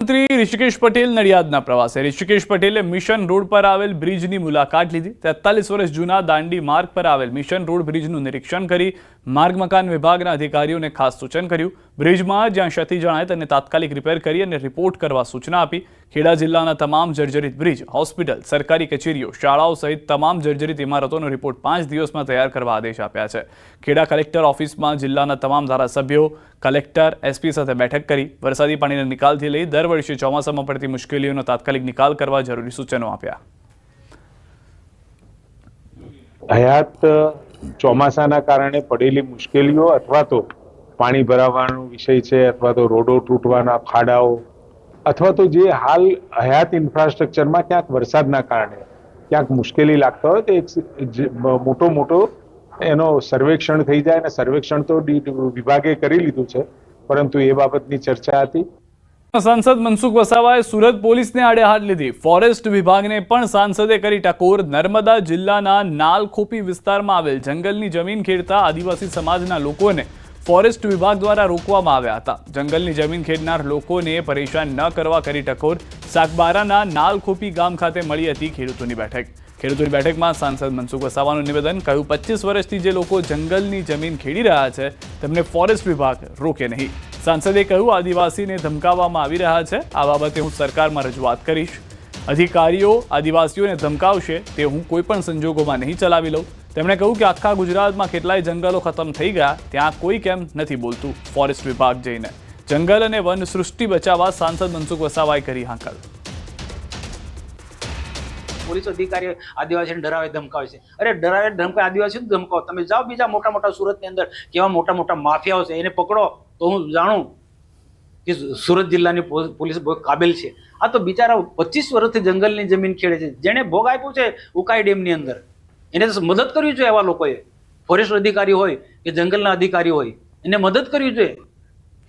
મંત્રી ઋષિકેશ પટેલ નડિયાદના પ્રવાસે ઋષિકેશ પટેલે મિશન રોડ પર આવેલ બ્રિજની મુલાકાત લીધી। 43 વર્ષ જૂના દાંડી માર્ગ પર આવેલ મિશન રોડ બ્રિજનું નિરીક્ષણ કરી માર્ગ મકાન વિભાગના અધિકારીઓને ખાસ સૂચન કર્યું। બ્રિજમાં જ્યાં ક્ષતિ જણાય તેને તાત્કાલિક રિપેર કરી અને રિપોર્ટ કરવા સૂચના આપી। ખેડા જિલ્લાના તમામ જર્જરિત બ્રિજ, હોસ્પિટલ, સરકારી કચેરીઓ, શાળાઓ સહિત તમામ જર્જરિત ઇમારતોનો રિપોર્ટ 5 દિવસમાં તૈયાર કરવા આદેશ આપ્યા છે। ખેડા કલેક્ટર ઓફિસમાં જિલ્લાના તમામ ધારાસભ્યો, કલેક્ટર, એસપી સાથે બેઠક કરી વરસાદી પાણીના નિકાલથી લઈ દર વર્ષે ચોમાસામાં પડતી મુશ્કેલીઓનો તાત્કાલિક નિકાલ કરવા જરૂરી સૂચનો આપ્યા। હયાત ચોમાસાના કારણે પડેલી મુશ્કેલીઓ અથવા તો પાણી ભરાવાનો વિષય છે અથવા તો રોડો તૂટવાના ખાડાઓ અથવા તો જે હાલ હયાત ઇન્ફ્રાસ્ટ્રક્ચરમાં ક્યાંક વરસાદના કારણે ક્યાંક મુશ્કેલી લાગતા હોય તો મોટો એનો સર્વેક્ષણ થઈ જાય અને સર્વેક્ષણ તો વિભાગે કરી લીધું છે, પરંતુ એ બાબતની ચર્ચા હતી। સાંસદ મનસુખ વસાવાએ સુરત પોલીસને આડે હાથ લીધી। ફોરેસ્ટ વિભાગને પણ સાંસદે કરી ટકોર। નર્મદા જિલ્લાના નાલખોપી વિસ્તારમાં આવેલ જંગલની જમીન ખેડતા આદિવાસી સમાજના લોકોને ફોરેસ્ટ વિભાગ દ્વારા રોકવામાં આવ્યા હતા। જંગલની જમીન ખેડનાર લોકોને પરેશાન ન કરવા કરી ટકોર। સાગબારાના નાલખોપી ગામ ખાતે મળી હતી ખેડૂતોની બેઠક। ખેડૂતોની બેઠકમાં સાંસદ મનસુખ વસાવાનું નિવેદન, કહ્યું 25 વર્ષથી જે લોકો જંગલની જમીન ખેડી રહ્યા છે તેમને ફોરેસ્ટ વિભાગ રોકે નહીં। સાંસદે કહ્યું આદિવાસીને ધમકાવવામાં આવી રહ્યા છે, આ બાબતે હું સરકારમાં રજૂઆત કરીશ। અધિકારીઓ આદિવાસીઓને ધમકાવશે તે હું કોઈ પણ સંજોગોમાં નહીં ચલાવી લઉં। તેમણે કહ્યું કે આખા ગુજરાતમાં કેટલાય જંગલો ખતમ થઈ ગયા, ત્યાં કોઈ કેમ નથી બોલતું। ફોરેસ્ટ વિભાગ જઈને જંગલ અને વન સૃષ્ટિ બચાવવા સાંસદ મનસુખ વસાવાએ કરી હાંકલ। પોલીસ અધિકારી આદિવાસીને ડરાવે ધમકાવે છે। અરે ડરાવે ધમકાવે આદિવાસીને ધમકાવો, તમે જાઓ બીજા મોટા સુરતની અંદર કેવા મોટા માફિયાઓ છે એને પકડો તો હું જાણું કે સુરત જિલ્લાની પોલીસ બહુ કાબિલ છે। આ તો બિચારા 25 વર્ષથી જંગલની જમીન ખેડે છે, જેને ભોગ આપ્યું છે ઉકાઈ ડેમની અંદર, એને મદદ કરવી જોઈએ। એવા લોકોએ ફોરેસ્ટ અધિકારી હોય કે જંગલના અધિકારી હોય એને મદદ કરવી જોઈએ।